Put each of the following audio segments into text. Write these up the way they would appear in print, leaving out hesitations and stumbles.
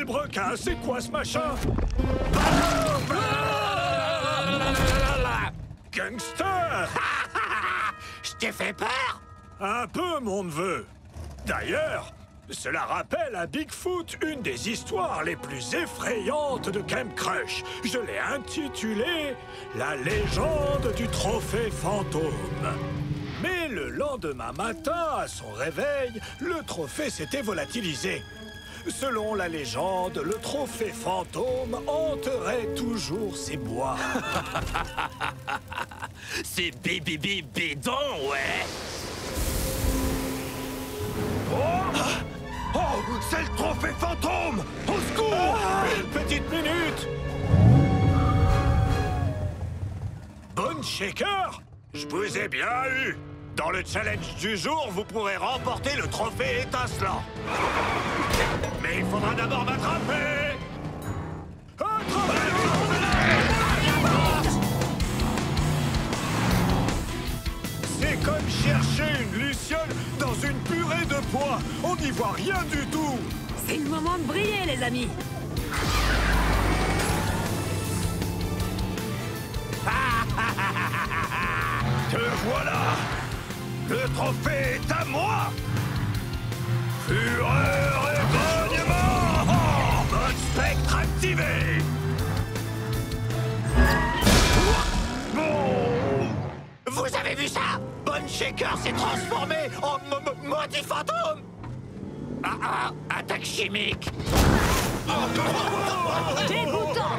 requins, c'est quoi ce machin? Gangster! Je t'ai fait peur? Un peu, mon neveu. D'ailleurs, cela rappelle à Bigfoot une des histoires les plus effrayantes de Camp Crush. Je l'ai intitulée « La légende du trophée fantôme ». Mais le lendemain matin, à son réveil, le trophée s'était volatilisé. Selon la légende, le trophée fantôme hanterait toujours ces bois. C'est bidon, ouais. Oh, c'est le trophée fantôme! Au secours! Une petite minute! Bonne Shaker, je vous ai bien eu. Dans le challenge du jour, vous pourrez remporter le trophée étincelant. Mais il faudra d'abord m'attraper. C'est comme chercher une luciole dans une purée de pois. On n'y voit rien du tout. C'est le moment de briller, les amis. Te voilà! Le trophée est à moi! Fureur et grognement! Mode spectre activé. Vous avez vu ça? Bonne Shaker s'est transformé en maudit fantôme. Attaque chimique. Dégoûtant!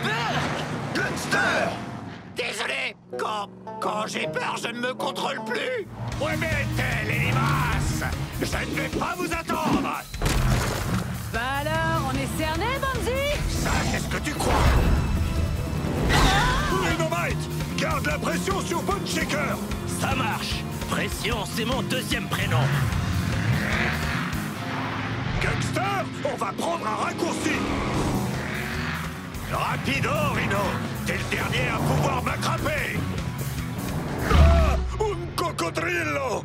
Gangster! Désolé, quand j'ai peur, je ne me contrôle plus. Ouais, mais les limaces, je ne vais pas vous attendre. Bah alors, on est cerné, Bonzi? Ça, c'est ce que tu crois. Dynamite, garde la pression sur Bonne Shaker. Ça marche. Pression, c'est mon deuxième prénom. Gangster, on va prendre un raccourci. Rapido, Rhino. T'es le dernier à pouvoir m'attraper. Un cocodrillo.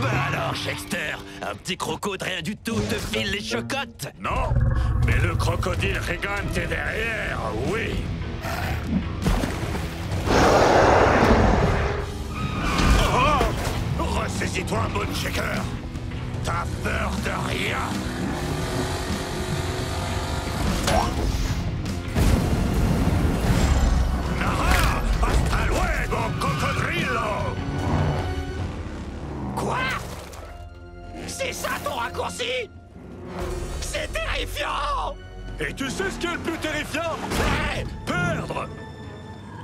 Bah alors, Shakester, un petit croco de rien du tout te file les chocottes. Non, mais le crocodile Gigante est derrière, oui. Ressaisis-toi, Bonne Shaker. T'as peur de rien. Nara, hasta luego, cocodrillo. Quoi? C'est ça ton raccourci? C'est terrifiant! Et tu sais ce qui est le plus terrifiant? Hey, Perdre.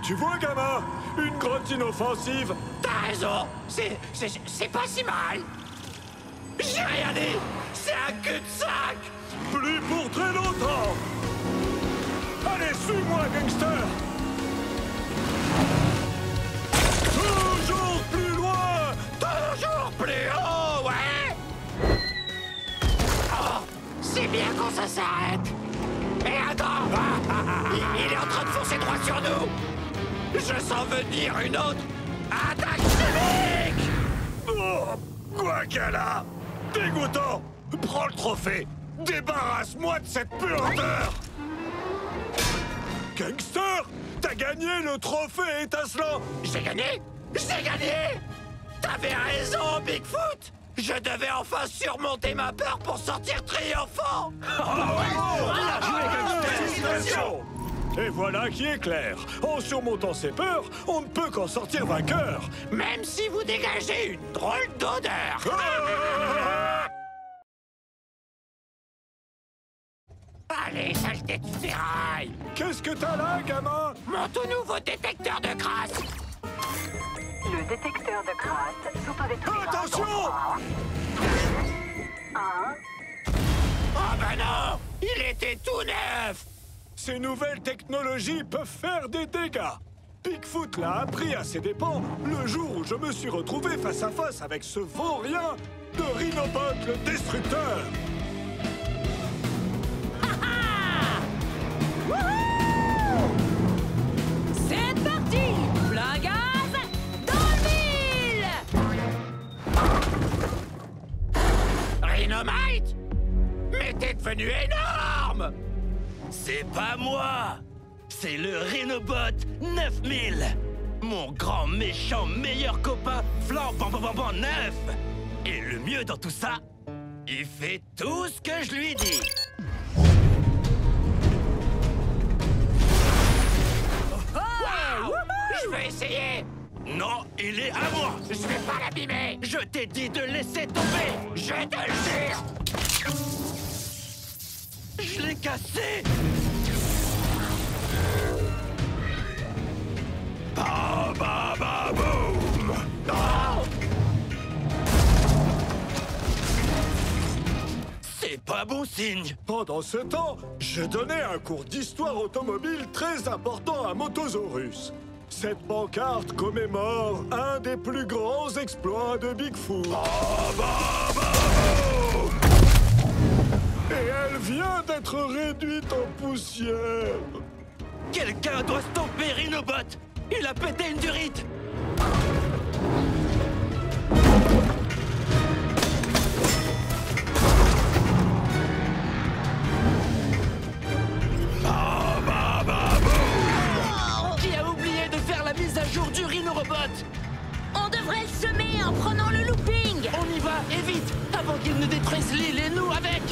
Tu vois, gamin, une grotte inoffensive. t'as raison, c'est pas si mal. J'ai rien dit, c'est un cul-de-sac. Plus pour très longtemps. Allez, suis-moi, gangster. Toujours plus loin. Toujours plus haut, ouais. Oh, c'est bien quand ça s'arrête. Et attends, il est en train de foncer droit sur nous. Je sens venir une autre attaque chimique. Oh, quoi qu'elle a. Dégoûtant. Prends le trophée. Débarrasse-moi de cette puanteur. Gangster, t'as gagné le trophée étincelant. J'ai gagné? J'ai gagné! T'avais raison, Bigfoot! Je devais enfin surmonter ma peur pour sortir triomphant! Félicitations. Et voilà qui est clair. En surmontant ses peurs, on ne peut qu'en sortir vainqueur. Même si vous dégagez une drôle d'odeur! Allez, saleté de ferraille! Qu'est-ce que t'as là, gamin? Mon tout nouveau détecteur de crasse! Le détecteur de crasse sous pénétration. Attention! Oh ben non! Il était tout neuf! Ces nouvelles technologies peuvent faire des dégâts. Bigfoot l'a appris à ses dépens le jour où je me suis retrouvé face à face avec ce vaurien de Rhinobot le Destructeur. C'est parti! Plein gaz, dans le mille! Rhinomite? Mais t'es devenu énorme! C'est pas moi! C'est le Rhinobot 9000! Mon grand méchant meilleur copain flambant neuf! Et le mieux dans tout ça, il fait tout ce que je lui dis! Je vais essayer! Non, il est à moi! Je vais pas l'abîmer! Je t'ai dit de laisser tomber! Je te le jure! Je l'ai cassé! Ba ba ba boum! Oh! C'est pas bon signe! Pendant ce temps, je donnais un cours d'histoire automobile très important à Motosaurus. Cette pancarte commémore un des plus grands exploits de Bigfoot. Ba ba ba boum! Et elle vient d'être réduite en poussière. Quelqu'un doit stopper Rhinobot! Il a pété une durite! Ba ba ba boum! Qui a oublié de faire la mise à jour du Rhinorobot? On devrait le semer en prenant le looping. On y va, et vite! Avant qu'il ne détruise l'île et nous avec!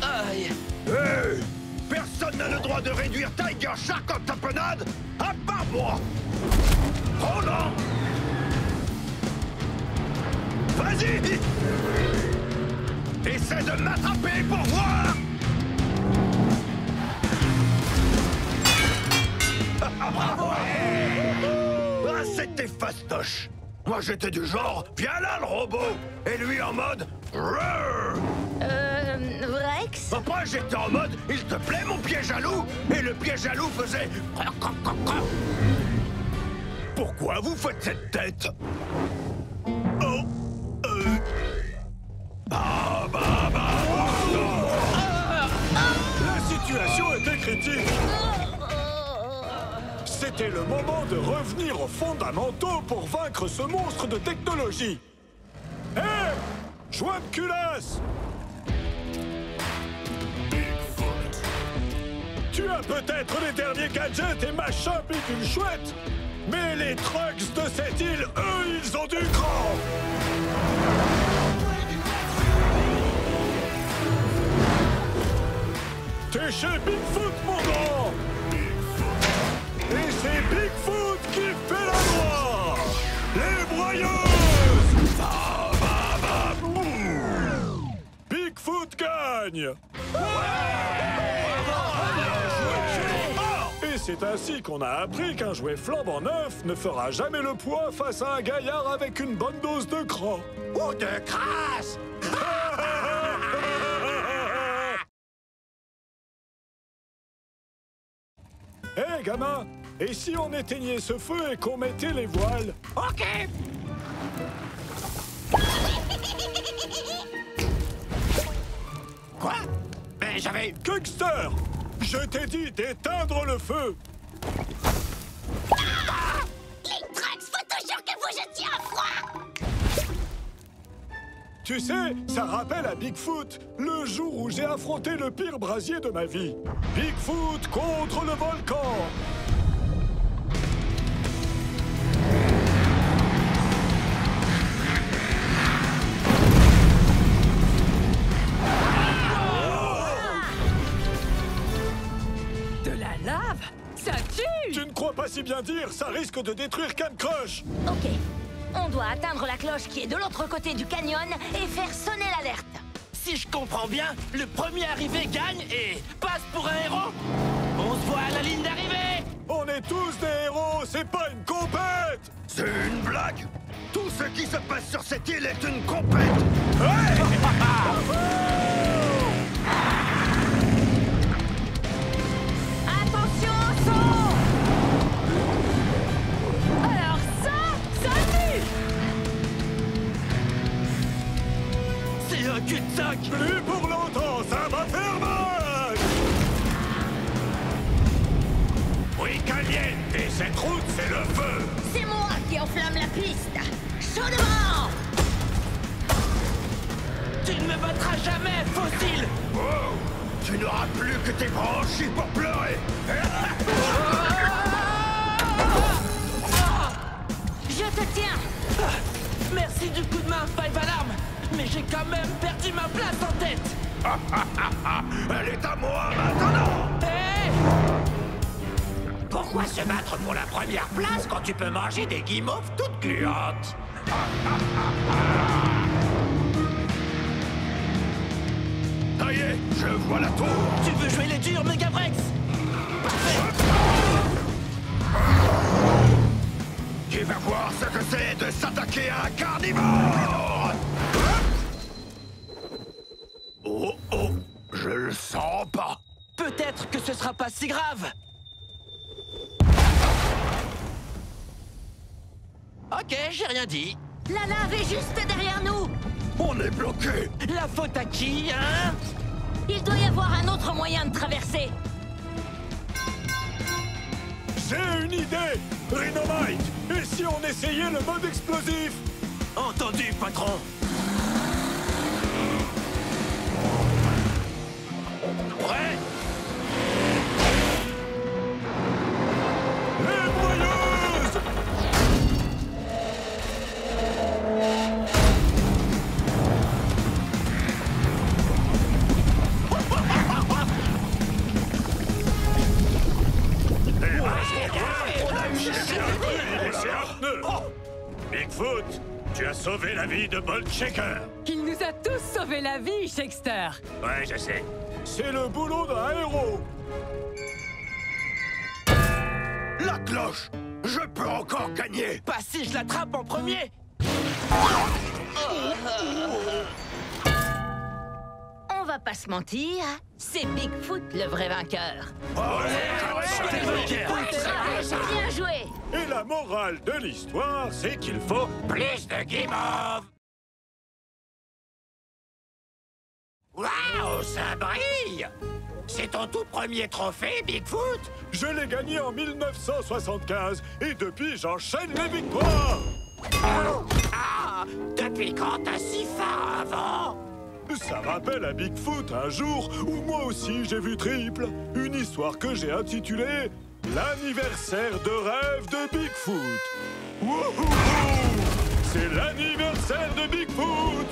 Aïe! Hey! Personne n'a le droit de réduire Tiger Shark en tapenade, à part moi! Oh non! Vas-y! Essaie de m'attraper pour voir! Bravo! Ah, c'était fastoche! Moi j'étais du genre, viens là le robot! Et lui en mode, Rrrr! Rex? Après, j'étais en mode, il te plaît mon pied jaloux? Et le pied jaloux faisait... croc, croc, croc, croc. Pourquoi vous faites cette tête? Oh, bah, bah, bah, La situation était critique. C'était le moment de revenir aux fondamentaux pour vaincre ce monstre de technologie. Hé! Joint de culasse! Tu as peut-être les derniers gadgets et machins bidules chouettes, mais les trucks de cette île, eux, ils ont du cran! T'es chez Bigfoot, mon grand! Et c'est Bigfoot qui fait la loi! Les broyeuses! Bah, bah, bah, boum! Bigfoot gagne! Et c'est ainsi qu'on a appris qu'un jouet flambant neuf ne fera jamais le poids face à un gaillard avec une bonne dose de cran. Ou de crasse! Hé, gamin! Et si on éteignait ce feu et qu'on mettait les voiles? Ok! Quoi? Mais j'avais... Gangster! Je t'ai dit d'éteindre le feu! Les trucks, faut toujours que vous jetiez un froid. Tu sais, ça rappelle à Bigfoot, le jour où j'ai affronté le pire brasier de ma vie. Bigfoot contre le volcan! De la lave? Ça tue! Tu ne crois pas si bien dire, ça risque de détruire Camp Crush! Ok. On doit atteindre la cloche qui est de l'autre côté du canyon et faire sonner l'alerte. Si je comprends bien, le premier arrivé gagne et passe pour un héros? On se voit à la ligne d'arrivée! On est tous des héros, c'est pas une compète! c'est une blague? Tout ce qui se passe sur cette île est une compète! Attention au son! Alors ça tue! C'est un cul-de-sac! Plus pour longtemps, ça va faire mal! Oui, caliente! Et cette route, c'est le feu! C'est moi qui enflamme la piste! Chaudement! Tu ne me battras jamais, fossile! Oh, tu n'auras plus que tes branchies pour pleurer. Je te tiens. Merci du coup de main, Five Alarm! Mais j'ai quand même perdu ma place en tête! Elle est à moi maintenant. Hé! Pourquoi se battre pour la première place quand tu peux manger des guimauves toutes gluantes? Ça y est, je vois la tour. Tu veux jouer les durs, Megabrex? Qui va voir ce que c'est de s'attaquer à un carnivore? Oh, oh, je le sens pas. Peut-être que ce sera pas si grave! Ok, j'ai rien dit. La lave est juste derrière nous. On est bloqué. La faute à qui, hein? Il doit y avoir un autre moyen de traverser. J'ai une idée, Rhinomite. Et si on essayait le mode explosif? Entendu, patron. Prêt? Les broyeuses! Bigfoot, tu as sauvé la vie de Bolt Shaker. Il nous a tous sauvé la vie, Shakester. Ouais, je sais. C'est le boulot d'un héros. La cloche. Je peux encore gagner. Pas si je l'attrape en premier! On va pas se mentir, c'est Bigfoot le vrai vainqueur. Bien joué. Et la morale de l'histoire, c'est qu'il faut Plus de guimauves! Waouh, ça brille! C'est ton tout premier trophée, Bigfoot? Je l'ai gagné en 1975 et depuis j'enchaîne les victoires. Ah! Depuis quand t'as si faim avant? Ça rappelle à Bigfoot un jour où moi aussi j'ai vu triple. Une histoire que j'ai intitulée L'anniversaire de rêve de Bigfoot. Wouhou! C'est l'anniversaire de Bigfoot.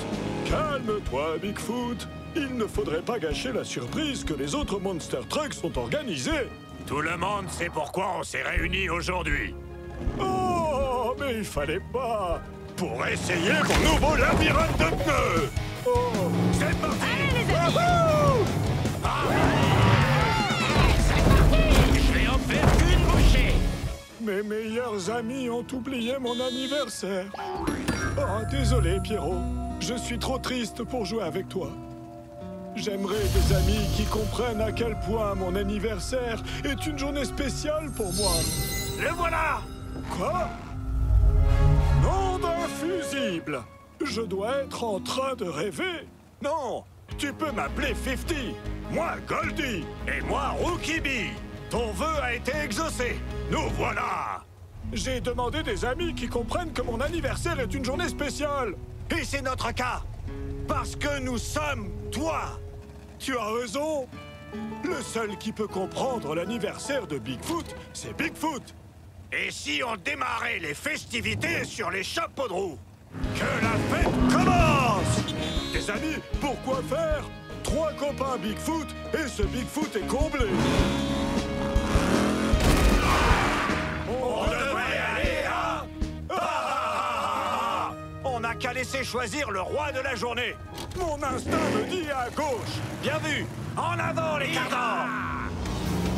Calme-toi, Bigfoot. Il ne faudrait pas gâcher la surprise que les autres Monster Trucks ont organisée. Tout le monde sait pourquoi on s'est réunis aujourd'hui. Oh, mais il fallait pas. Pour essayer mon nouveau labyrinthe de pneus. Oh, c'est parti. Allez, les amis. Wouhou! Je vais en faire qu'une bouchée. Mes meilleurs amis ont oublié mon anniversaire. Oh, désolé, Pierrot. Je suis trop triste pour jouer avec toi. J'aimerais des amis qui comprennent à quel point mon anniversaire est une journée spéciale pour moi. Le voilà. Quoi? Nom d'un fusible! Je dois être en train de rêver. Non, tu peux m'appeler 50. Moi, Goldie. Et moi, Rookie Bee. Ton vœu a été exaucé. Nous voilà. J'ai demandé des amis qui comprennent que mon anniversaire est une journée spéciale. Et c'est notre cas. Parce que nous sommes toi. Tu as raison. Le seul qui peut comprendre l'anniversaire de Bigfoot, c'est Bigfoot. Et si on démarrait les festivités sur les chapeaux de roue? Que la fête commence! Des amis, pourquoi faire? 3 copains Bigfoot et ce Bigfoot est comblé. On devrait aller à... On n'a qu'à laisser choisir le roi de la journée. Mon instinct me dit à gauche. Bien vu. En avant les cardans.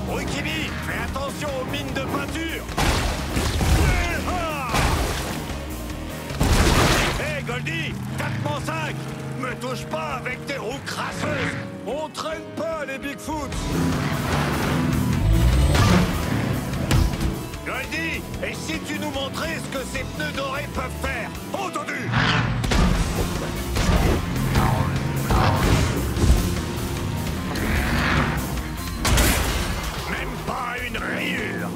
Rookie Bee, fais attention aux mines de peinture. Hé, Goldie, tape mon sac. Me touche pas avec tes roues crasseuses. On traîne pas les Bigfoot. Goldie, et si tu nous montrais ce que ces pneus dorés peuvent faire? Entendu! Même pas une rayure.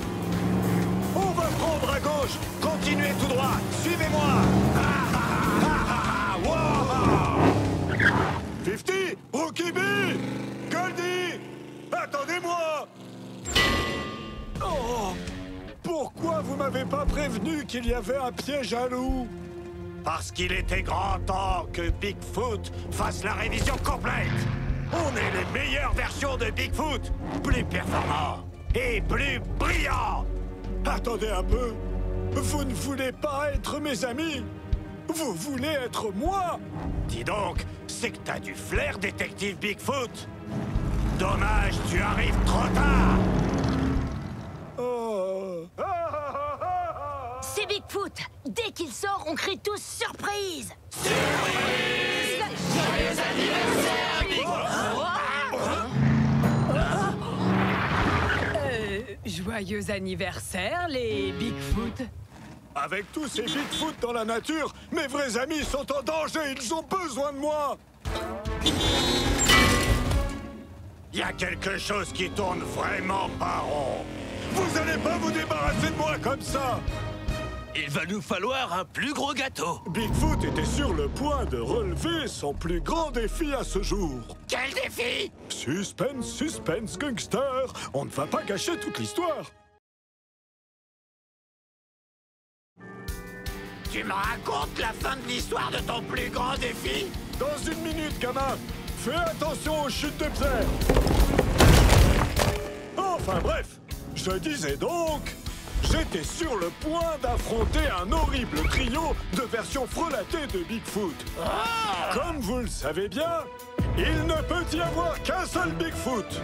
On va prendre à gauche. Continuez tout droit. Suivez-moi. Wow. Pourquoi vous m'avez pas prévenu qu'il y avait un piège à loup? Parce qu'il était grand temps que Bigfoot fasse la révision complète. On est les meilleures versions de Bigfoot, plus performants et plus brillants. Attendez un peu. Vous ne voulez pas être mes amis? Vous voulez être moi? Dis donc, c'est que t'as du flair, détective Bigfoot. Dommage, tu arrives trop tard. Oh. C'est Bigfoot. Dès qu'il sort, on crie tous surprise. Joyeux anniversaire, les Bigfoot. Avec tous ces Bigfoot dans la nature, mes vrais amis sont en danger. Ils ont besoin de moi. Il y a quelque chose qui tourne vraiment pas rond. Vous allez pas vous débarrasser de moi comme ça. Il va nous falloir un plus gros gâteau. Bigfoot était sur le point de relever son plus grand défi à ce jour. Quel défi? Suspense, suspense, gangster. On ne va pas gâcher toute l'histoire. Tu me racontes la fin de l'histoire de ton plus grand défi? Dans une minute, gamin. Fais attention aux chutes de pierre. Enfin bref, je disais donc, j'étais sur le point d'affronter un horrible trio de versions frelatées de Bigfoot. Comme vous le savez bien, il ne peut y avoir qu'un seul Bigfoot.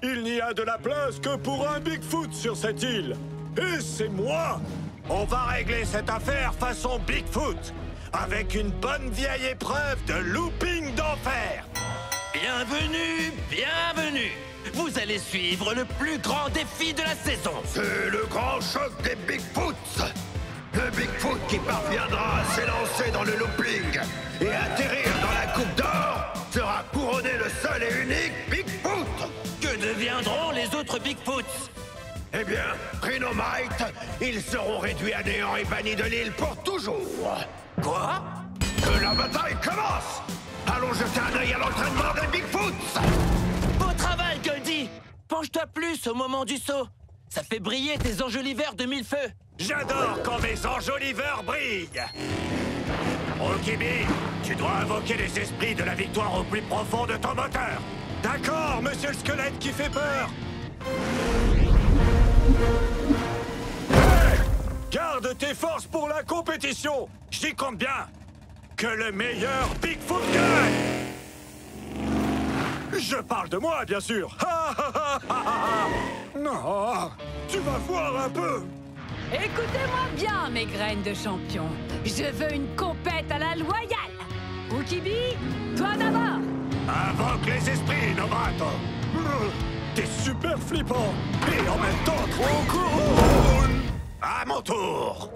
Il n'y a de la place que pour un Bigfoot sur cette île. Et c'est moi. On va régler cette affaire façon Bigfoot, avec une bonne vieille épreuve de looping d'enfer. Bienvenue, bienvenue. Vous allez suivre le plus grand défi de la saison. C'est le grand choc des Bigfoots. Le Bigfoot qui parviendra à s'élancer dans le looping et atterrir dans la coupe d'or sera couronné le seul et unique Bigfoot. Que deviendront les autres Bigfoots? Eh bien, Rhinomite, ils seront réduits à néant et bannis de l'île pour toujours. Quoi? Que la bataille commence. Allons jeter un œil à l'entraînement des Bigfoots. Beau travail, Goldie. Penche-toi plus au moment du saut. Ça fait briller tes enjoliveurs de mille feux. J'adore quand mes enjoliveurs brillent. Rokibi, tu dois invoquer les esprits de la victoire au plus profond de ton moteur. D'accord, monsieur le squelette qui fait peur. Hey! Garde tes forces pour la compétition. J'y compte bien. Que le meilleur Bigfoot gagne. Je parle de moi, bien sûr. Non, tu vas voir un peu. Écoutez-moi bien, mes graines de champion. Je veux une compète à la loyale. Ukibi, toi d'abord. Invoque les esprits, Nobrato. T'es super flippant. Et en même temps trop cool. À mon tour.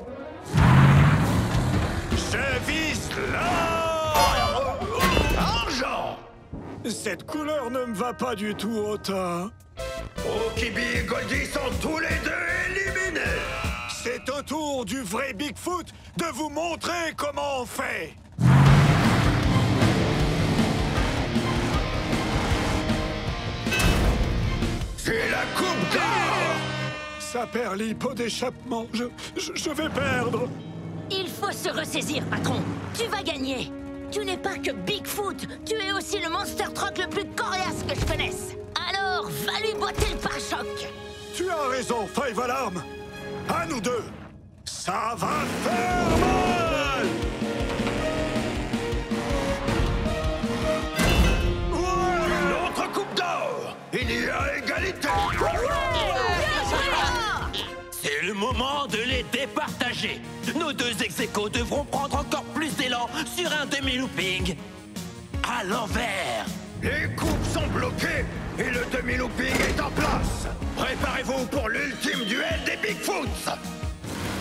Je vise l'or. Argent. Cette couleur ne me va pas du tout au teint. Rokibi et Goldie sont tous les deux éliminés. C'est au tour du vrai Bigfoot de vous montrer comment on fait. C'est la coupe d'or. Ça perd l'hippo d'échappement. Je vais perdre. Il faut se ressaisir, patron. Tu vas gagner. Tu n'es pas que Bigfoot. Tu es aussi le monster truck le plus coriace que je connaisse. Alors, va lui botter le pare-choc. Tu as raison, Five Alarm. À nous deux. Ça va faire mal. Une autre coupe d'or. Il y a égalité. C'est le moment de les départager. Nos deux ex-aequo devront prendre encore plus d'élan sur un demi-looping. À l'envers. Les coupes sont bloquées et le demi-looping est en place. Préparez-vous pour l'ultime duel des Bigfoots.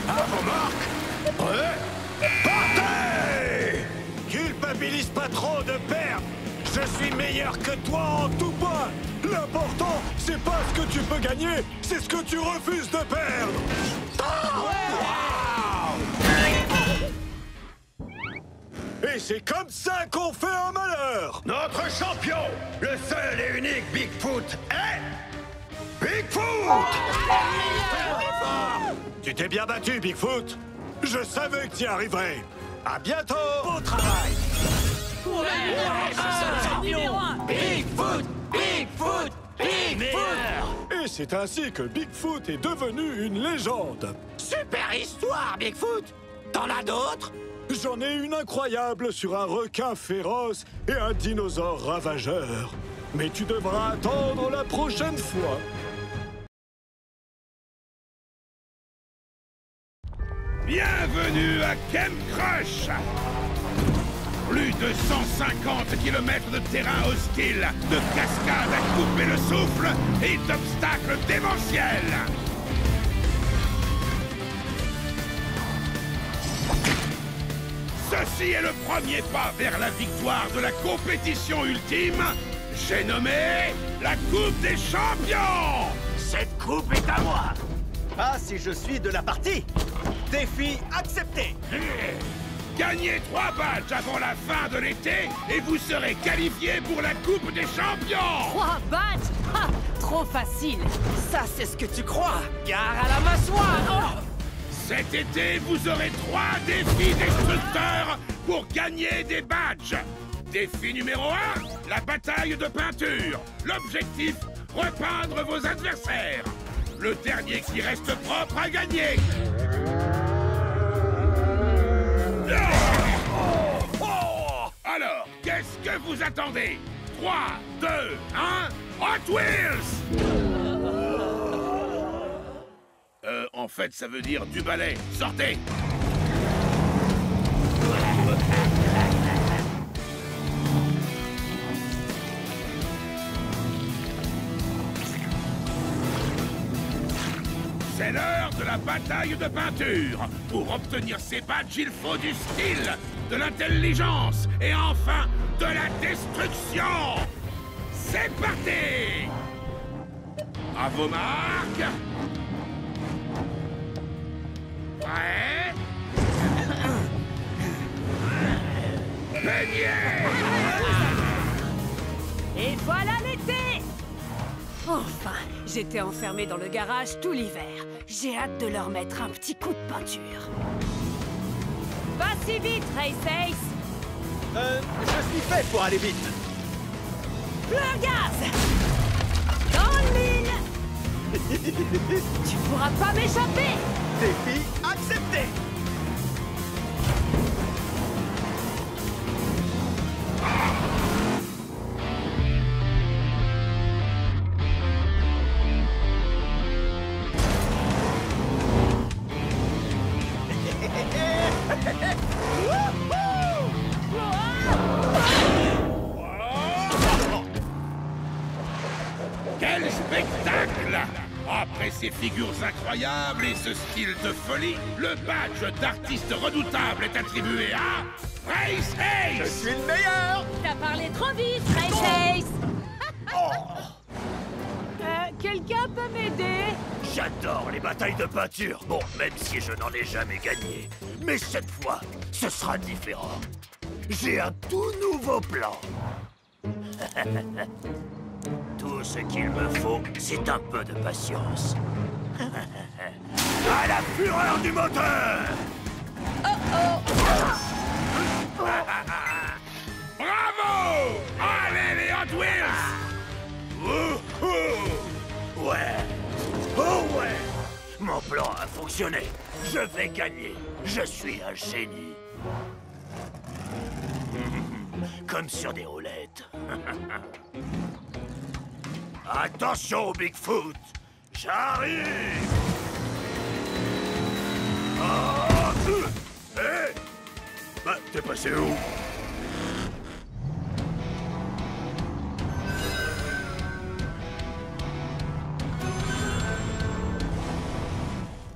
À vos marques. Prêts? Partez! Culpabilise pas trop de perdre. Je suis meilleur que toi en tout point. L'important, c'est pas ce que tu peux gagner, c'est ce que tu refuses de perdre. Et c'est comme ça qu'on fait un malheur. Notre champion, le seul et unique Bigfoot est... Bigfoot! Tu t'es bien battu, Bigfoot. Je savais que tu y arriverais. À bientôt. Au travail. Numéro 1. Bigfoot! Bigfoot! Bigfoot! Et c'est ainsi que Bigfoot est devenu une légende. Super histoire, Bigfoot. T'en as d'autres? J'en ai une incroyable sur un requin féroce et un dinosaure ravageur. Mais tu devras attendre la prochaine fois. Bienvenue à Camp Crush! Plus de 150 km de terrain hostile, de cascades à couper le souffle et d'obstacles démentiels! Ceci est le premier pas vers la victoire de la compétition ultime, j'ai nommé la Coupe des Champions! Cette coupe est à moi. Ah, si je suis de la partie! Défi accepté! Gagnez 3 badges avant la fin de l'été et vous serez qualifiés pour la Coupe des Champions! 3 badges. Ha, trop facile. Ça, c'est ce que tu crois! Gare à la massoire. Cet été, vous aurez 3 défis destructeurs pour gagner des badges. Défi numéro 1, la bataille de peinture. L'objectif, repeindre vos adversaires. Le dernier qui reste propre a gagné. Alors, qu'est-ce que vous attendez? 3, 2, 1, Hot Wheels! En fait, ça veut dire du balai. Sortez! C'est l'heure de la bataille de peinture. Pour obtenir ces badges, il faut du style, de l'intelligence et enfin de la destruction. C'est parti! À vos marques. Prêt? Baignez! Et voilà l'été. Enfin, j'étais enfermé dans le garage tout l'hiver. J'ai hâte de leur mettre un petit coup de peinture. Pas si vite, Race Ace. Je suis fait pour aller vite! Plein gaz. Dans le mille. Tu pourras pas m'échapper. Défi accepté! Quel spectacle! Après ces figures incroyables et ce style de folie, le badge d'artiste redoutable est attribué à Race Je Ace! suis le meilleur! T'as parlé trop vite, Race Ace. Quelqu'un peut m'aider? J'adore les batailles de peinture. Bon, même si je n'en ai jamais gagné. Mais cette fois, ce sera différent. J'ai un tout nouveau plan. Tout ce qu'il me faut, c'est un peu de patience. À la fureur du moteur! Bravo! Allez les Hot Wheels! Wouhou! Ouais! Oh ouais! Mon plan a fonctionné. Je vais gagner. Je suis un génie. Comme sur des roulettes. Attention, Bigfoot! J'arrive! Hé! Bah, t'es passé où?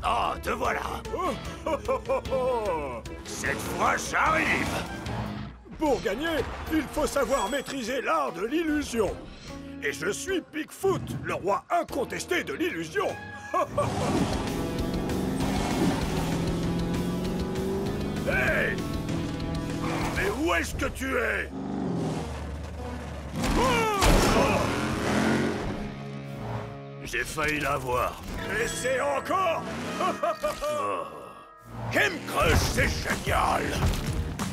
Ah, te voilà! Cette fois, j'arrive! Pour gagner, il faut savoir maîtriser l'art de l'illusion. Et je suis Bigfoot, le roi incontesté de l'illusion. Hey! Mais où est-ce que tu es? J'ai failli l'avoir. Et c'est encore. Kem Crush, c'est génial!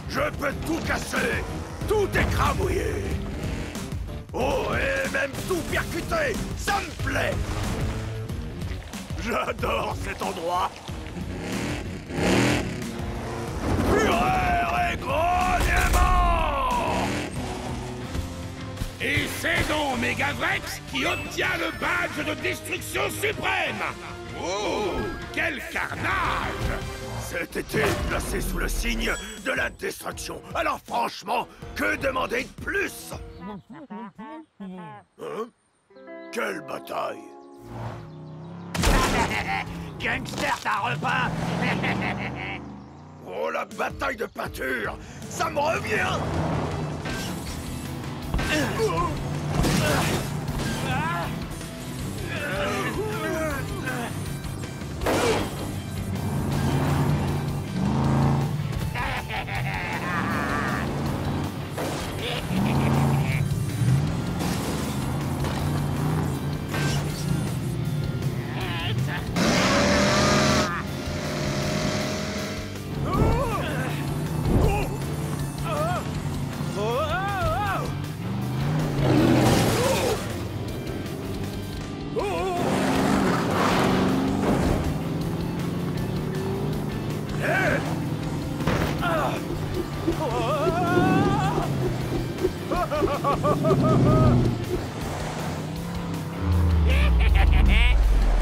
Je peux tout casser, tout écrabouiller! Oh, et même tout percuter! Ça me plaît! J'adore cet endroit. Fureur et grognement! Et c'est donc Megavrex qui obtient le badge de destruction suprême. Oh, quel carnage! Cet été placé sous le signe de la destruction. Alors franchement, que demander de plus? Hein? Quelle bataille! Gangster, t'as repeint. Oh, la bataille de peinture! Ça me revient!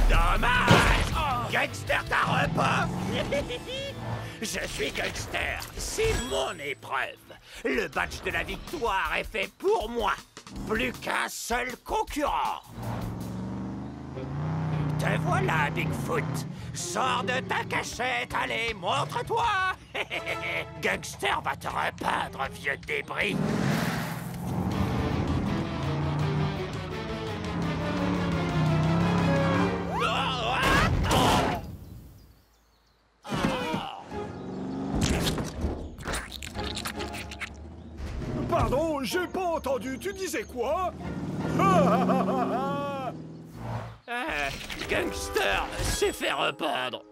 Dommage! Gangster, t'as repas? Je suis Gangster, c'est mon épreuve. Le badge de la victoire est fait pour moi. Plus qu'un seul concurrent. Te voilà, Bigfoot. Sors de ta cachette, allez, montre-toi. Gangster va te repeindre, vieux débris. Pardon, j'ai pas entendu. Tu disais quoi? Gangster s'est fait repeindre.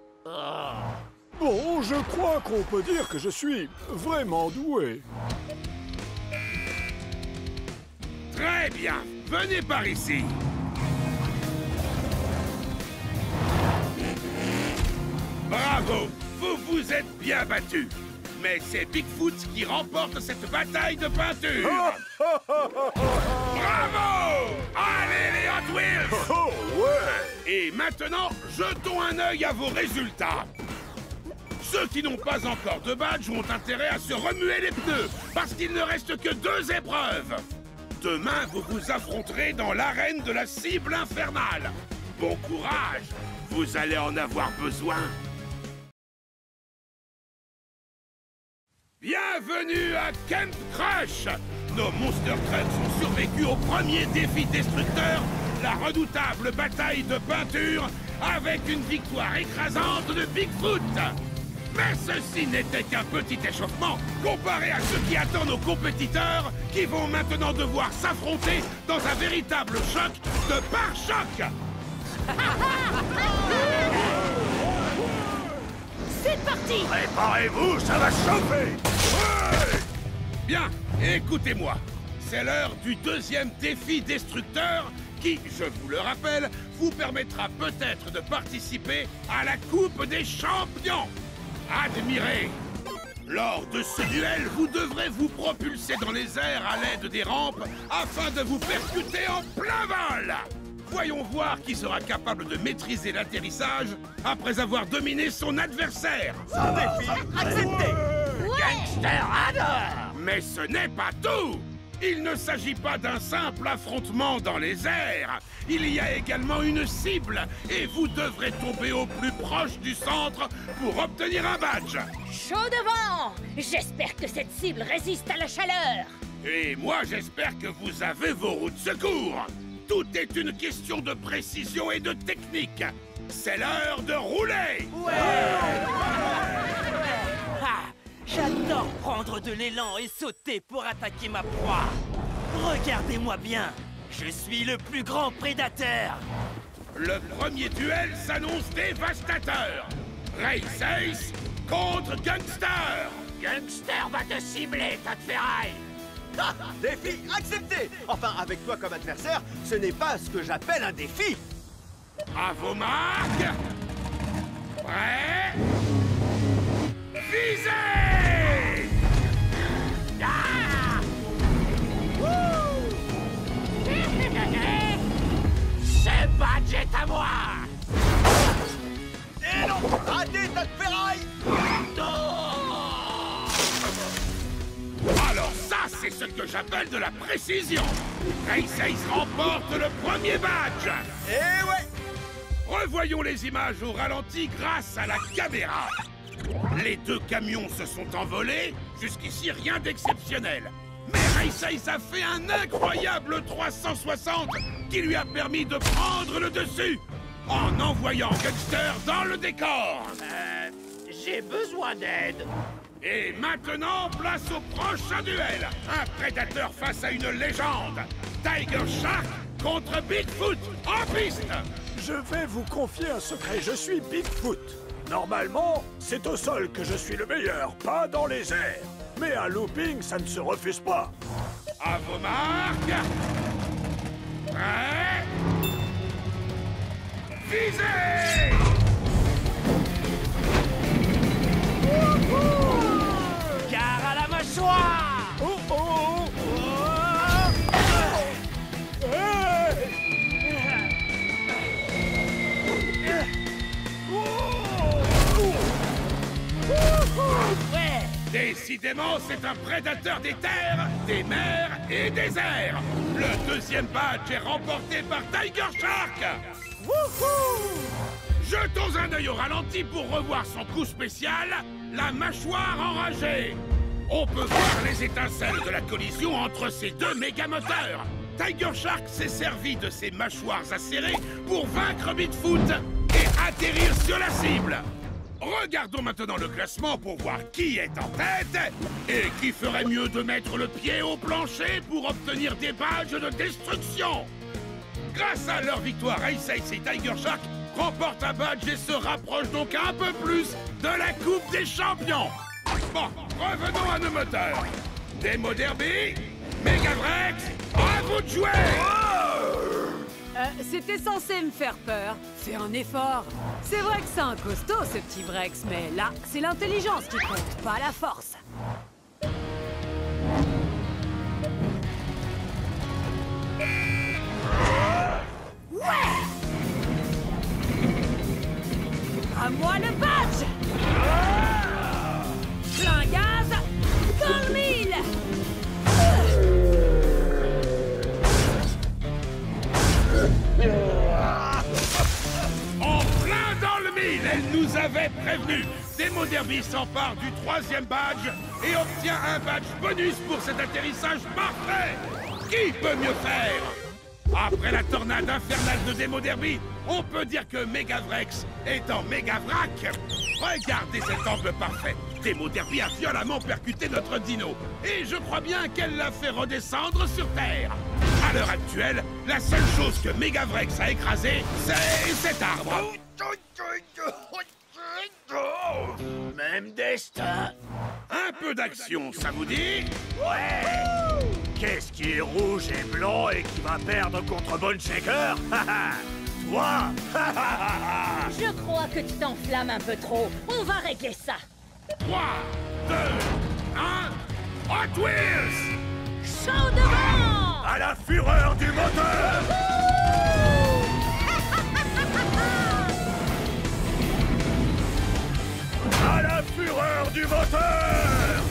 Bon, je crois qu'on peut dire que je suis vraiment doué. Très bien, venez par ici. Bravo, vous vous êtes bien battus. Mais c'est Bigfoot qui remporte cette bataille de peinture. Bravo! Allez les Hot Wheels! Oh, ouais! Et maintenant, jetons un œil à vos résultats. Ceux qui n'ont pas encore de badge ont intérêt à se remuer les pneus, parce qu'il ne reste que 2 épreuves. Demain, vous vous affronterez dans l'arène de la cible infernale. Bon courage, vous allez en avoir besoin. Bienvenue à Camp Crush! Nos Monster Trucks ont survécu au premier défi destructeur, la redoutable bataille de peinture, avec une victoire écrasante de Bigfoot! Mais ceci n'était qu'un petit échauffement comparé à ce qui attend nos compétiteurs qui vont maintenant devoir s'affronter dans un véritable choc de pare-choc! C'est parti! Préparez-vous, ça va chauffer! Ouais! Bien, écoutez-moi. C'est l'heure du 2e défi destructeur qui, je vous le rappelle, vous permettra peut-être de participer à la Coupe des Champions. Admirez! Lors de ce duel, vous devrez vous propulser dans les airs à l'aide des rampes afin de vous percuter en plein vol. Voyons voir qui sera capable de maîtriser l'atterrissage après avoir dominé son adversaire. Sans défi accepté. Gangster adore! Mais ce n'est pas tout! Il ne s'agit pas d'un simple affrontement dans les airs. Il y a également une cible et vous devrez tomber au plus proche du centre pour obtenir un badge. Chaud devant! J'espère que cette cible résiste à la chaleur. Et moi, j'espère que vous avez vos roues de secours. Tout est une question de précision et de technique. C'est l'heure de rouler! J'adore prendre de l'élan et sauter pour attaquer ma proie. Regardez-moi bien, je suis le plus grand prédateur. Le premier duel s'annonce dévastateur. Race Ace contre Gangster. Gangster va te cibler, tas de ferraille. Ah, défi accepté. Enfin, avec toi comme adversaire, ce n'est pas ce que j'appelle un défi. À vos marques. Prêt. Visez. Ah! Ce badge est à moi. Et non, raté ta ferraille. Alors ça, c'est ce que j'appelle de la précision. Race Ace remporte le premier badge. Eh ouais. Revoyons les images au ralenti grâce à la caméra. Les deux camions se sont envolés. Jusqu'ici, rien d'exceptionnel. Mais Race Ace a fait un incroyable 360 qui lui a permis de prendre le dessus en envoyant Gangster dans le décor. J'ai besoin d'aide. Et maintenant, place au prochain duel. Un prédateur face à une légende. Tiger Shark contre Bigfoot en piste. Je vais vous confier un secret, je suis Bigfoot. Normalement, c'est au sol que je suis le meilleur, pas dans les airs. Mais un looping, ça ne se refuse pas. À vos marques. Prêt. Visez. Gare à la mâchoire. Oh oh, Ouais. Décidément, c'est un prédateur des terres, des mers et des airs. Le deuxième badge est remporté par Tiger Shark. Wouhou! Jetons un œil au ralenti pour revoir son coup spécial, la mâchoire enragée. On peut voir les étincelles de la collision entre ces deux méga-moteurs. Tiger Shark s'est servi de ses mâchoires acérées pour vaincre Bigfoot et atterrir sur la cible. Regardons maintenant le classement pour voir qui est en tête et qui ferait mieux de mettre le pied au plancher pour obtenir des badges de destruction. Grâce à leur victoire, Race Ace et Tiger Shark remportent un badge et se rapprochent donc un peu plus de la Coupe des Champions. Bon, revenons à nos moteurs. Demo Derby, Megavrex, à vous de jouer. C'était censé me faire peur. Fais un effort. C'est vrai que c'est un costaud, ce petit Vrex, mais là, c'est l'intelligence qui compte, pas la force. Ouais! À moi le badge! Plein gaz, dans le mille! En plein dans le mille, elle nous avait prévenu. Demo Derby s'empare du troisième badge et obtient un badge bonus pour cet atterrissage parfait. Qui peut mieux faire? Après la tornade infernale de Demo Derby, on peut dire que Megavrex est en Megavrac. Regardez cet angle parfait. Demo Derby a violemment percuté notre dino. Et je crois bien qu'elle l'a fait redescendre sur Terre. À l'heure actuelle, la seule chose que Megavrex a écrasé, c'est cet arbre. Même destin. Un peu d'action, ça vous dit? ouais! Qu'est-ce qui est rouge et blanc et qui va perdre contre Bone Shaker? Toi! Je crois que tu t'enflammes un peu trop. On va régler ça. 3, 2, 1, Hot Wheels! Chaud devant! À la fureur du moteur! À la fureur du moteur!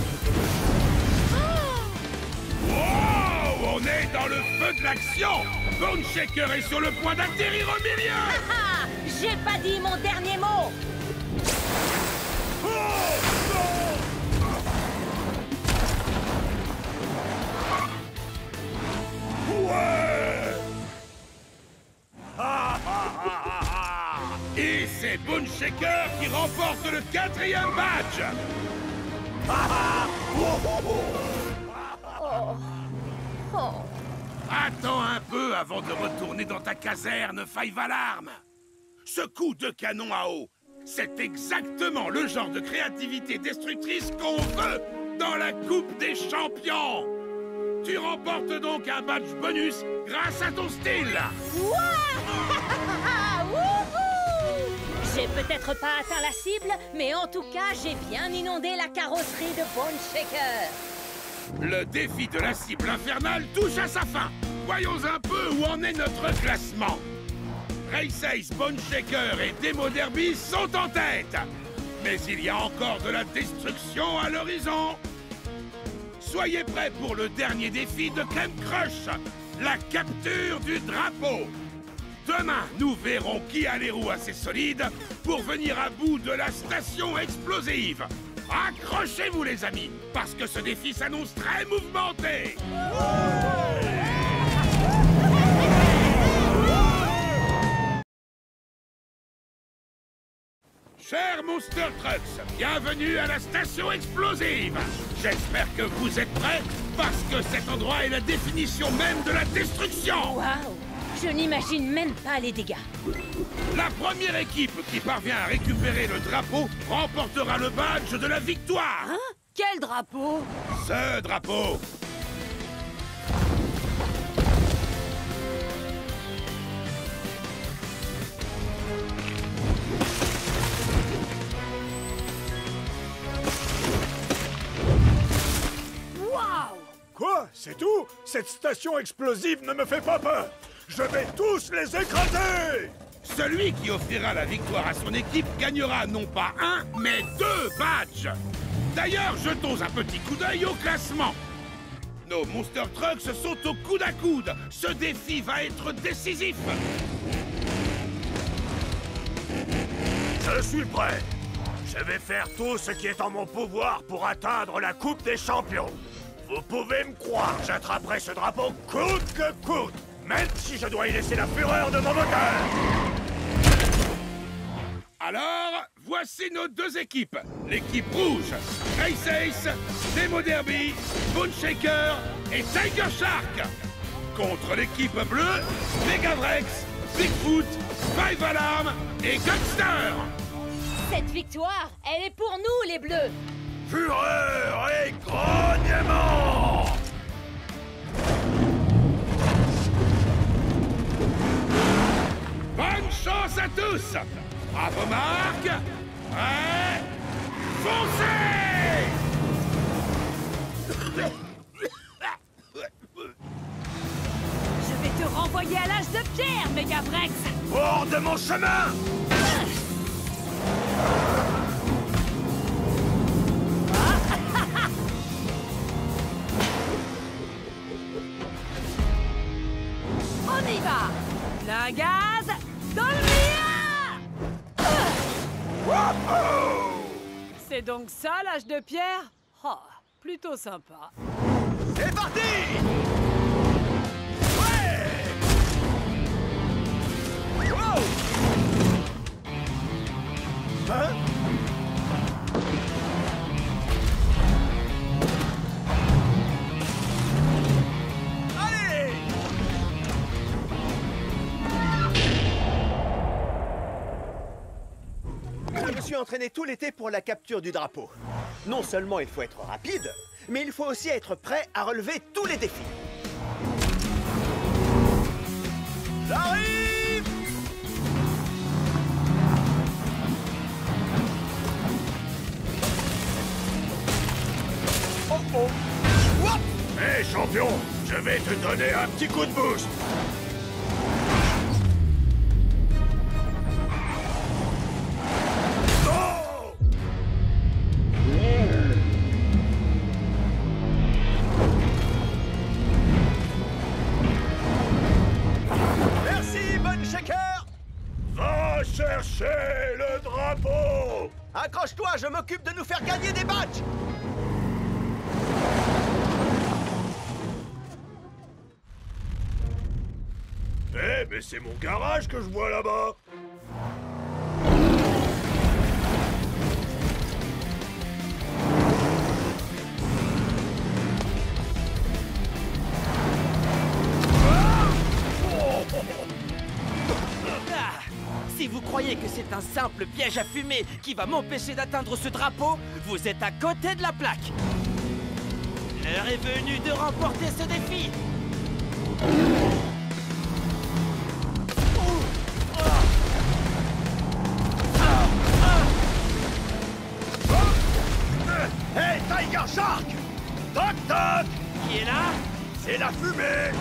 Wow! On est dans le feu de l'action! Bone Shaker est sur le point d'atterrir au milieu! Ah, j'ai pas dit mon dernier mot. Ouais! Et c'est Bone Shaker qui remporte le 4e badge! Oh. Attends un peu avant de retourner dans ta caserne, Five Alarm. Ce coup de canon à eau, c'est exactement le genre de créativité destructrice qu'on veut dans la Coupe des Champions. Tu remportes donc un badge bonus grâce à ton style. J'ai peut-être pas atteint la cible, mais en tout cas, j'ai bien inondé la carrosserie de Bone Shaker. Le défi de la cible infernale touche à sa fin. Voyons un peu où en est notre classement. Race Ace, Bone Shaker et Demo Derby sont en tête. Mais il y a encore de la destruction à l'horizon. Soyez prêts pour le dernier défi de Camp Crush, la capture du drapeau. Demain, nous verrons qui a les roues assez solides pour venir à bout de la station explosive. Accrochez-vous les amis, parce que ce défi s'annonce très mouvementé. Chers Monster Trucks, bienvenue à la station explosive. J'espère que vous êtes prêts, parce que cet endroit est la définition même de la destruction. Waouh! Je n'imagine même pas les dégâts. La première équipe qui parvient à récupérer le drapeau remportera le badge de la victoire. Hein? Quel drapeau? Ce drapeau. Waouh! Quoi? C'est tout? Cette station explosive ne me fait pas peur. Je vais tous les écraser! Celui qui offrira la victoire à son équipe gagnera non pas un, mais 2 badges. D'ailleurs, jetons un petit coup d'œil au classement. Nos Monster Trucks sont au coude à coude. Ce défi va être décisif. Je suis prêt. Je vais faire tout ce qui est en mon pouvoir pour atteindre la Coupe des Champions. Vous pouvez me croire, j'attraperai ce drapeau coûte que coûte. Même si je dois y laisser la fureur de mon moteur. Alors, voici nos 2 équipes. L'équipe rouge, Race Ace, Demo Derby, Bone Shaker et Tiger Shark. Contre l'équipe bleue, Megavrex, Bigfoot, Five Alarm et Gunster. Cette victoire, elle est pour nous, les Bleus. Fureur et grognement. Bonne chance à tous! Bravo Marc! Prêt? Foncez! Je vais te renvoyer à l'âge de pierre, Megavrex! Hors de mon chemin! On y va! Plein gaz, dans le mien! C'est donc ça l'âge de pierre? Oh, plutôt sympa. C'est parti! Wow! Hein? Allez! Je me suis entraîné tout l'été pour la capture du drapeau. Non seulement il faut être rapide, mais il faut aussi être prêt à relever tous les défis. J'arrive! Oh oh! Wouah! Hé champion, je vais te donner un petit coup de boost. Oh! Merci, Bone Shaker! Va chercher le drapeau! Accroche-toi, je m'occupe de nous faire gagner des badges! Eh, mais c'est mon garage que je vois là-bas! c'est un simple piège à fumée qui va m'empêcher d'atteindre ce drapeau, vous êtes à côté de la plaque. L'heure est venue de remporter ce défi. Hey, Tiger Shark! Toc toc! Qui est là? C'est la fumée!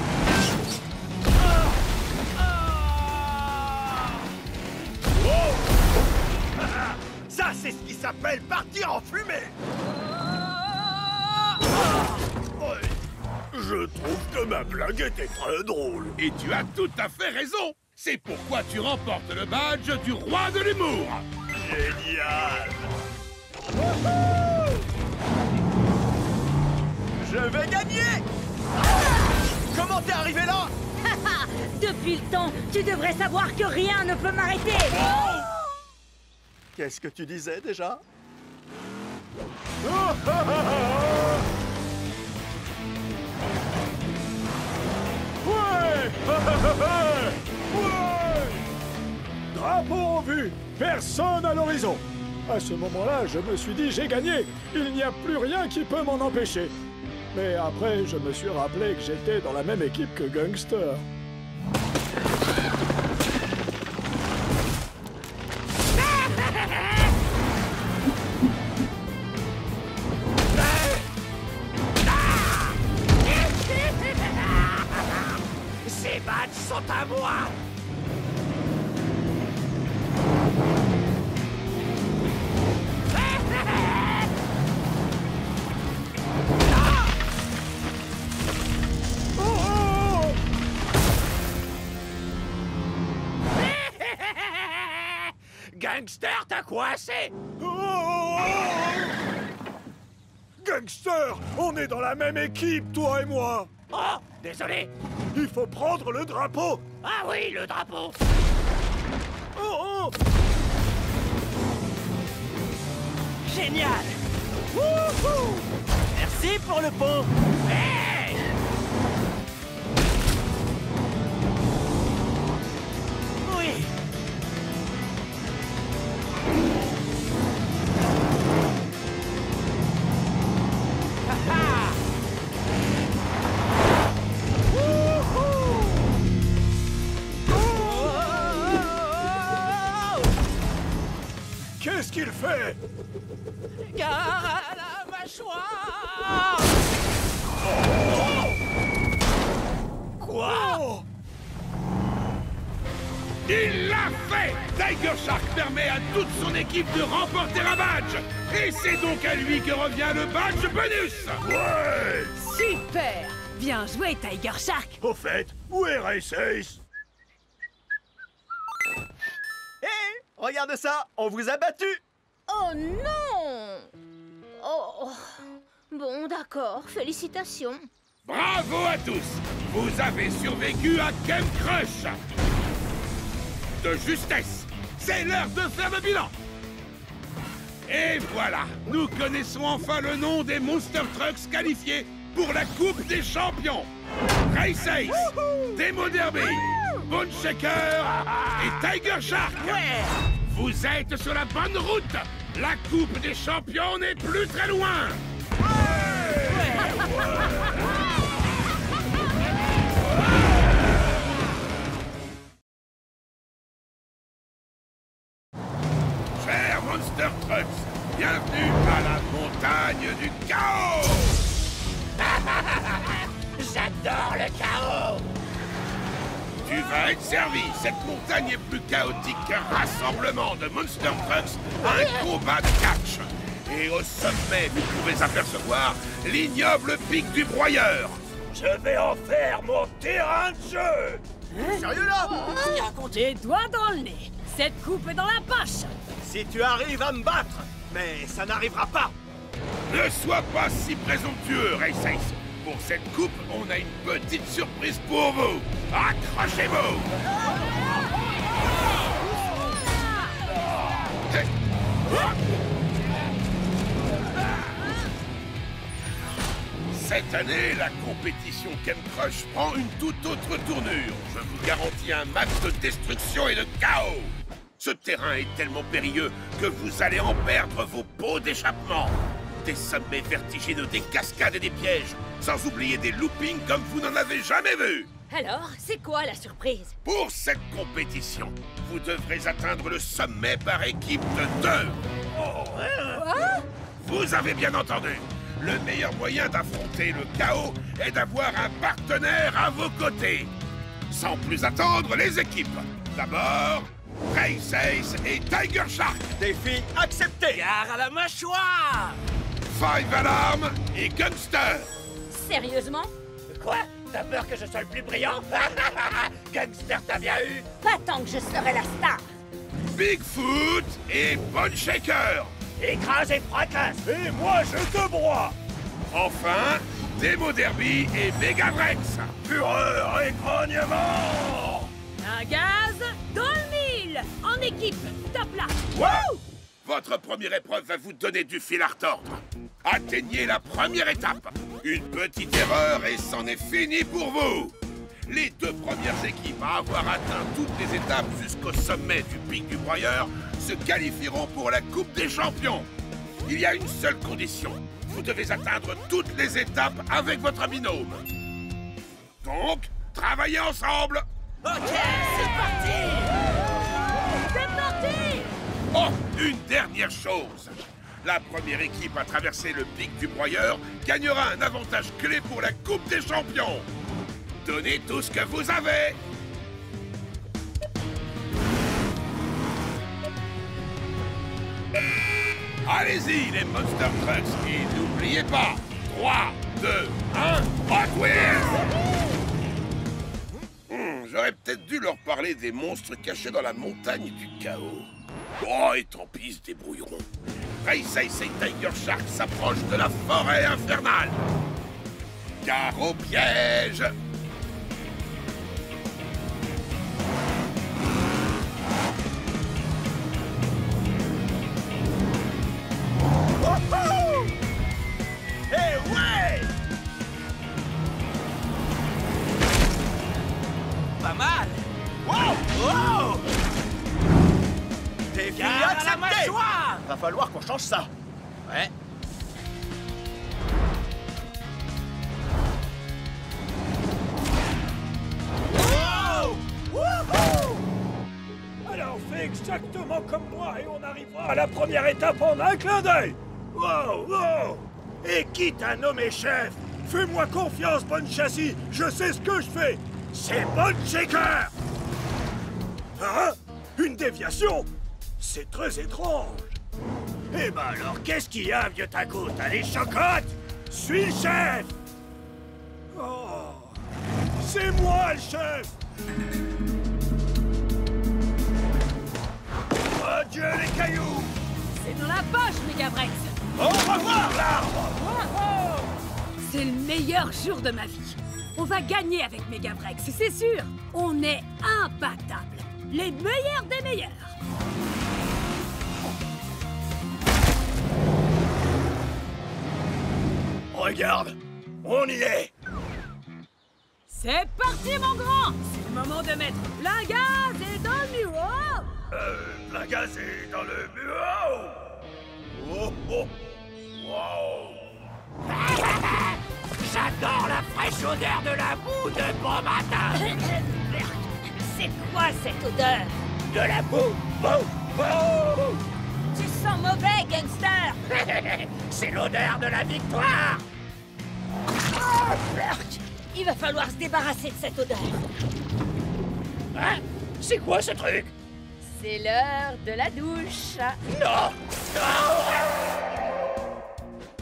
Oh! Ça, c'est ce qui s'appelle partir en fumée! Ouais. Je trouve que ma blague était très drôle. Et tu as tout à fait raison. C'est pourquoi tu remportes le badge du roi de l'humour. Génial! Je vais gagner! Comment t'es arrivé là? Depuis le temps, tu devrais savoir que rien ne peut m'arrêter. Qu'est-ce que tu disais déjà? Ouais! Ouais! Drapeau en vue! Personne à l'horizon! À ce moment-là, je me suis dit, j'ai gagné! Il n'y a plus rien qui peut m'en empêcher! Mais après, je me suis rappelé que j'étais dans la même équipe que Gangster. Ces badges sont à moi. Gangster, t'as coincé. Gangster, on est dans la même équipe, toi et moi. Oh, désolé. Il faut prendre le drapeau. Ah oui, le drapeau. Oh, oh. Génial. Wouhou! Merci pour le pot. Hey! Oui. Qu'est-ce qu'il fait? Gare à la mâchoire. Quoi? Oh! Il l'a fait! Tiger Shark permet à toute son équipe de remporter un badge. Et c'est donc à lui que revient le badge bonus. Ouais! Super! Bien joué, Tiger Shark! Au fait, où est Race Ace? Hé! Regarde ça! On vous a battu! Oh non! Oh, bon, d'accord, félicitations. Bravo à tous! Vous avez survécu à Camp Crush! De justesse! C'est l'heure de faire le bilan! Et voilà! Nous connaissons enfin le nom des Monster Trucks qualifiés pour la Coupe des Champions! Race Ace, Demo Derby, Bone Shaker et Tiger Shark! Ouais. Vous êtes sur la bonne route! La Coupe des Champions n'est plus très loin! Chers Monster Trucks, bienvenue à la montagne du chaos! J'adore le chaos. Tu vas être servi. Cette montagne est plus chaotique qu'un rassemblement de Monster Trucks à un combat de catch. Et au sommet, vous pouvez apercevoir l'ignoble pic du broyeur. Je vais en faire mon terrain de jeu! Sérieux là? Les doigts dans le nez! Cette coupe est dans la poche! Si tu arrives à me battre, mais ça n'arrivera pas! Ne sois pas si présomptueux, Race Ace. Pour cette coupe, on a une petite surprise pour vous. Accrochez-vous! Cette année, la compétition Camp Crush prend une toute autre tournure. Je vous garantis un match de destruction et de chaos. Ce terrain est tellement périlleux que vous allez en perdre vos pots d'échappement. Des sommets vertigineux, des cascades et des pièges, sans oublier des loopings comme vous n'en avez jamais vu. Alors, c'est quoi la surprise? Pour cette compétition, vous devrez atteindre le sommet par équipe de 2. Quoi? Vous avez bien entendu. Le meilleur moyen d'affronter le chaos est d'avoir un partenaire à vos côtés. Sans plus attendre, les équipes. D'abord, Race Ace et Tiger Shark. Défi accepté. Gare à la mâchoire! Five Alarm et Gangster. Sérieusement? Quoi? T'as peur que je sois le plus brillant? Gangster, t'as bien eu? Pas tant que je serai la star. Bigfoot et Bone Shaker. Écrase et fracasse. Et moi, je te broie. Enfin, Demo Derby et Megavrex. Fureur et grognement. Un gaz dans le mille. En équipe, top là. Wow! Votre première épreuve va vous donner du fil à retordre. Atteignez la première étape. Une petite erreur et c'en est fini pour vous. Les 2 premières équipes à avoir atteint toutes les étapes jusqu'au sommet du pic du broyeur se qualifieront pour la Coupe des Champions. Il y a une seule condition. Vous devez atteindre toutes les étapes avec votre binôme. Donc, travaillez ensemble. Ok, c'est parti! C'est parti! Oh, une dernière chose. La première équipe à traverser le pic du broyeur gagnera un avantage clé pour la Coupe des Champions. Donnez tout ce que vous avez. Allez-y, les Monster Trucks, et n'oubliez pas, 3, 2, 1, Hot Wheels! J'aurais peut-être dû leur parler des monstres cachés dans la montagne du chaos. Oh, et tant pis, ils se débrouilleront. Race Ace et Tiger Shark s'approchent de la forêt infernale. Gare au piège! Eh ouais! Pas mal! Wow! Wow! Défi Gare à la accepté. mâchoire! Va falloir qu'on change ça. Ouais. Wow! Wouhou! Alors fais exactement comme moi et on arrivera à la première étape en un clin d'œil! Wow! Wow! Et quitte à nommer chef, fais-moi confiance, Bonne Châssis, je sais ce que je fais! C'est Bone Shaker! Hein? Une déviation? C'est très étrange! Eh ben alors, qu'est-ce qu'il y a, vieux taco? T'as les chocottes? Suis le chef! Oh! C'est moi le chef! Adieu les cailloux! C'est dans la poche, Megavrex. Au revoir l'arbre! C'est le meilleur jour de ma vie. On va gagner avec Megavrex, c'est sûr. On est imbattables. Les meilleurs des meilleurs. Regarde, on y est! C'est parti, mon grand. C'est le moment de mettre plein gaz et dans le miroir. La gaz est dans le bureau! Oh oh! Wow! J'adore la fraîche odeur de la boue de bon matin. C'est quoi cette odeur? De la boue, boue, boue. Tu sens mauvais, gangster! C'est l'odeur de la victoire. Oh, Berk! Il va falloir se débarrasser de cette odeur. Hein? C'est quoi ce truc? C'est l'heure de la douche. Non!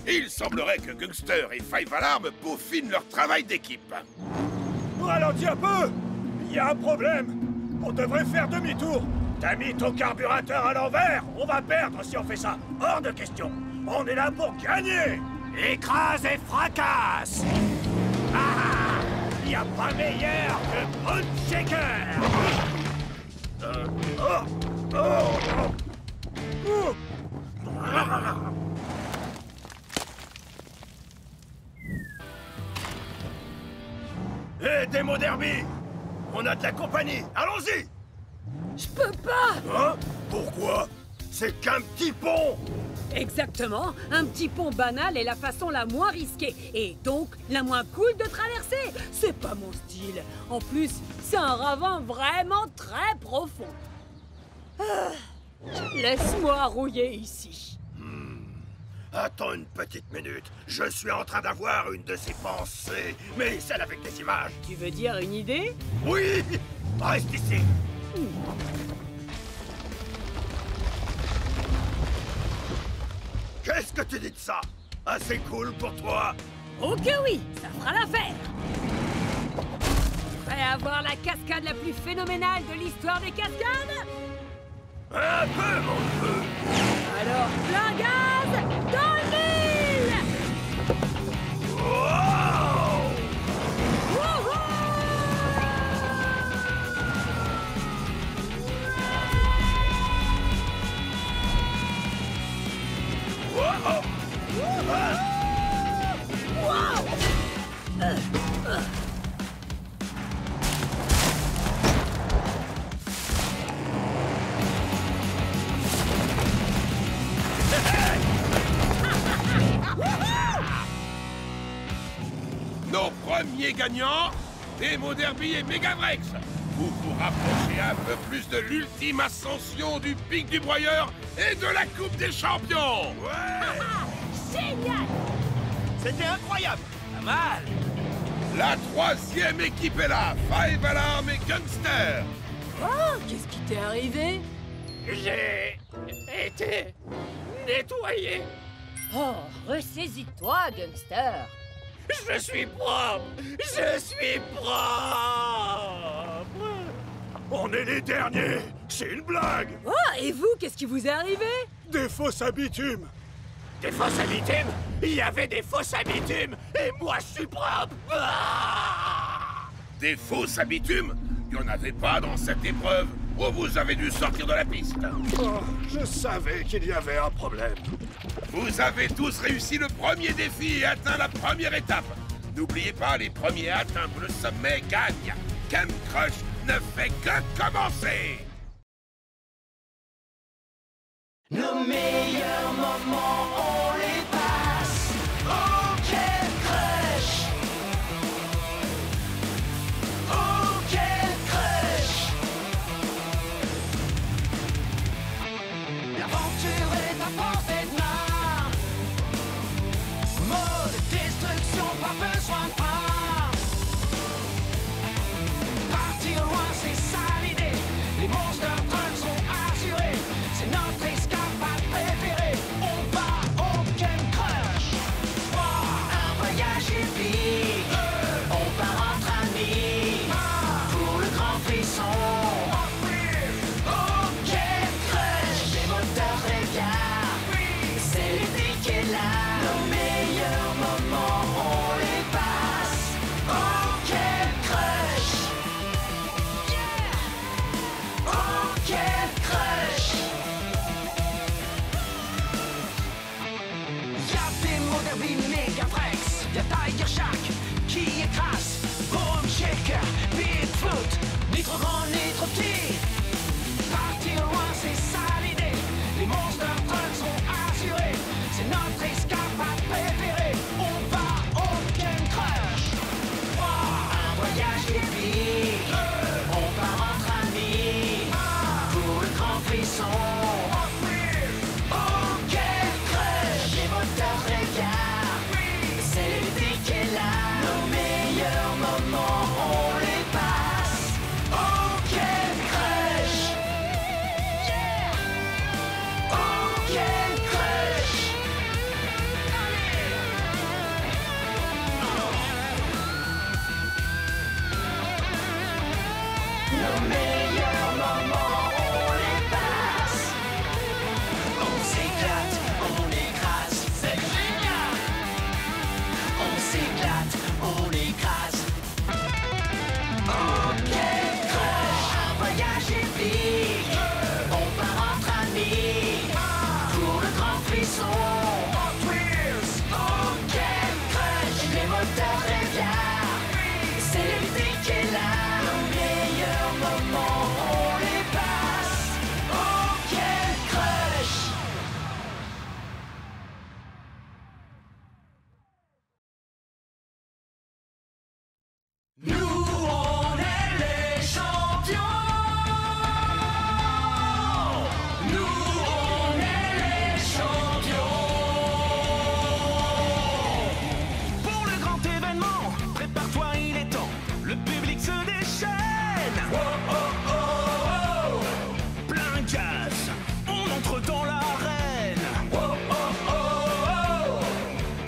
Il semblerait que Gangster et Five Alarm peaufinent leur travail d'équipe. Ralentis un peu! Il y a un problème! On devrait faire demi-tour! T'as mis ton carburateur à l'envers! On va perdre si on fait ça! Hors de question! On est là pour gagner! Écrase et fracasse! Ah! Il n'y a pas meilleur que Bone Shaker! Hé, Demo Derby! On a de la compagnie! Allons-y! Je peux pas! Hein? Pourquoi? C'est qu'un petit pont! Exactement, un petit pont banal est la façon la moins risquée et donc la moins cool de traverser. C'est pas mon style. En plus, c'est un ravin vraiment très profond. Ah, laisse-moi rouiller ici. Attends une petite minute. Je suis en train d'avoir une de ces pensées, mais celle avec des images. Tu veux dire une idée? Oui! Reste ici. Qu'est-ce que tu dis de ça? Assez cool pour toi? Oh que oui, ça fera l'affaire. Prêt à voir la cascade la plus phénoménale de l'histoire des cascades? Un peu, mon neveu. Alors, plein gaz dans le mille! Wow! Wouhou! Wow! Nos premiers gagnants, Demo Derby et Megavrex. Vous vous rapprochez un peu plus de l'ultime ascension du pic du broyeur et de la Coupe des Champions. Génial! C'était incroyable! Pas mal. La troisième équipe est là, Five Alarm et Gangster. Oh, qu'est-ce qui t'est arrivé? J'ai été nettoyé. Oh, ressaisis-toi, Gangster. Je suis propre. Je suis propre. On est les derniers! C'est une blague! Oh, et vous, qu'est-ce qui vous est arrivé? Des fosses à bitume! Des fosses à bitume? Il y avait des fosses à bitume et moi je suis propre. Des fausses habitumes? Il n'y en avait pas dans cette épreuve. Ou vous avez dû sortir de la piste. Oh, je savais qu'il y avait un problème. Vous avez tous réussi le premier défi et atteint la première étape. N'oubliez pas, les premiers à atteindre le sommet gagnent. Camp Crush ne fait que commencer. Nos meilleurs moments, on les passe au Camp Crush. Au Camp Crush. L'aventure est à portée de main. Mode destruction, pas besoin de frein. Partir loin, c'est ça l'idée. Les monster trucks sont assurés. C'est notre escapade préférée. On va au Camp Crush. Un voyage épique. On part entre amis. Pour le grand frisson. Au Camp Crush. Des moteurs réveillent. C'est l'été qui est là. Nos meilleurs moments, on les passe. Au Camp Crush. Au Camp Crush. Y'a des Derby, Megavrex, y'a Tiger Shark qui écrase. Boom Shaker, Bigfoot, ni trop grand ni trop petit. Partir loin, c'est ça l'idée. Les monster trucks sont assurés. C'est notre escapade préférée. On va au Camp Crush. Un voyage épique. On part entre amis. Pour le grand frisson. Au Camp Crush. Les moteurs réveillent. C'est l'été qui est là. Nos meilleurs moments, on les passe. Au Camp Crush. Au Camp Crush. Nos meilleurs moments, on les passe.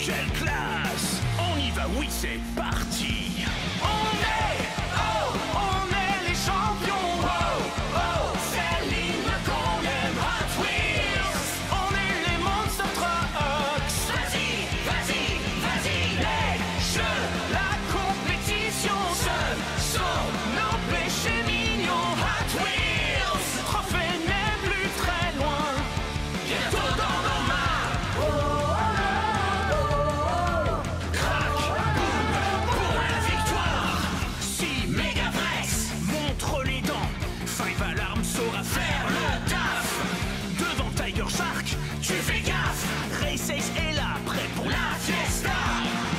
Quelle classe! On y va, oui, c'est parti! On est les champions. C'est l'hymne qu'on aime. Hot Wheels. On est les Monster Trucks. Vas-y, vas-y, vas-y. Les jeux, la compétition. Ce sont nos péchés mignons. Hot Wheels. Le trophée n'est plus très loin. Bientôt dans nos mains. Crac, boum, pour la victoire. Si Megavress Montre les dents, Five Alarm saura faire le taf. Devant Tiger Shark, tu fais gaffe. Race Ace est là, prêt pour la fiesta.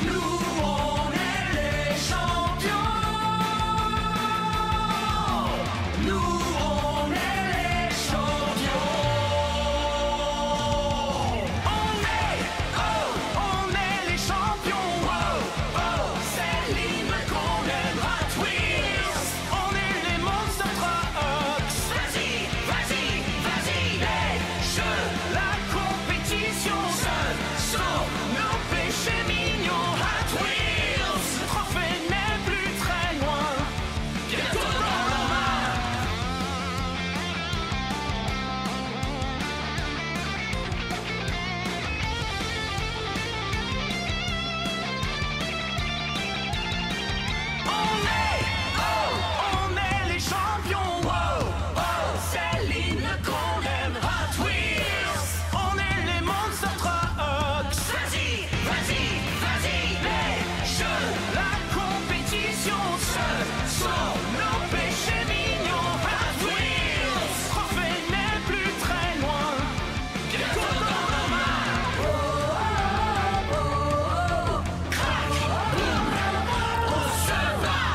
Nous, on est les champions. Nous, on est les champions. On est les champions. C'est l'hymne qu'on aime. Hot Wheels. On est les Monster Trucks. Vas-y, vas-y, vas-y. Les jeux, la compétition. Ce sont nos péchés mignons. Hot Wheels. Le trophée n'est plus très loin. Bientôt dans nos mains. On est les champions. C'est l'hymne qu'on aime. Hot Wheels. On est les Monster Trucks. Vas-y, vas-y, vas-y. Les jeux, la compétition. Ce sont nos péchés mignons. Hot Wheels. Le trophée n'est plus très loin. Bientôt dans nos mains. Crac, boum, on se bat.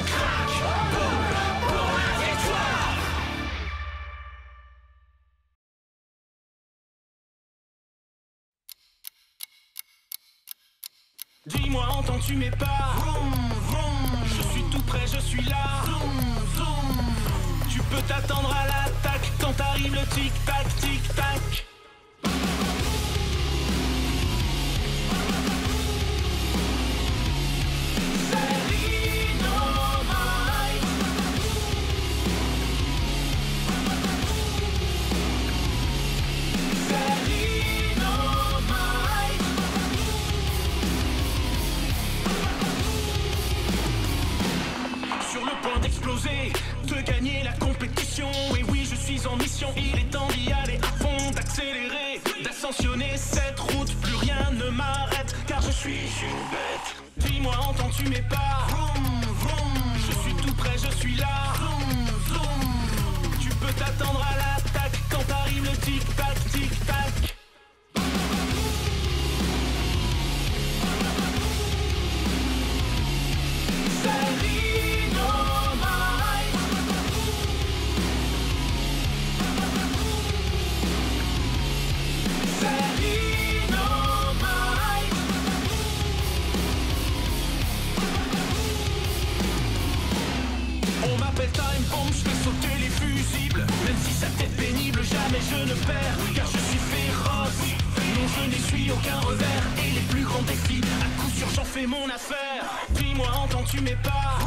Crac, boum, pour la victoire. Dis-moi, entends-tu mes pas? Je suis tout près, je suis là. Tu peux t'attendre à l'attaque quand arrive le tic-tac, tic-tac. Sur le point d'exploser, de gagner la compétition. Et oui, je suis en mission, il est temps d'y aller à fond, d'accélérer, d'ascensionner cette route. Plus rien ne m'arrête, car je suis une bête. Dis-moi, entends-tu mes pas? Je suis tout près, je suis là. Tu peux t'attendre à l'attaque quand arrive le tic-tac, tic-tac. On m'appelle Time Bomb, je fais sauter les fusibles. Même si ça peut être pénible, jamais je ne perds, car je suis féroce. Non, je n'essuie aucun revers, et les plus grands défis, à coup sûr j'en fais mon affaire. Dis-moi, entends-tu mes pas?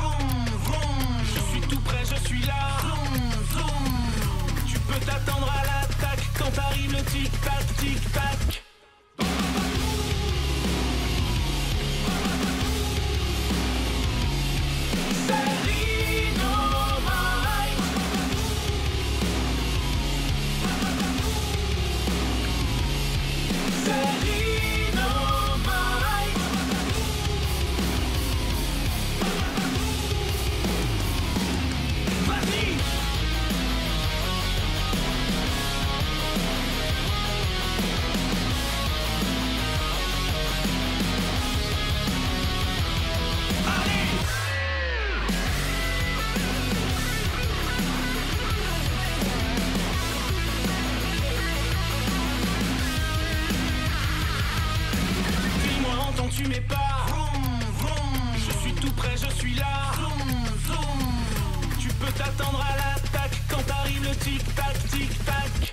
Je suis tout près, je suis là. Tu peux t'attendre à l'attaque quand arrive le tic-tac, tic-tac. Tu m'es pas. Je suis tout près, je suis là. Tu peux t'attendre à l'attaque quand arrive le tic-tac, tic-tac.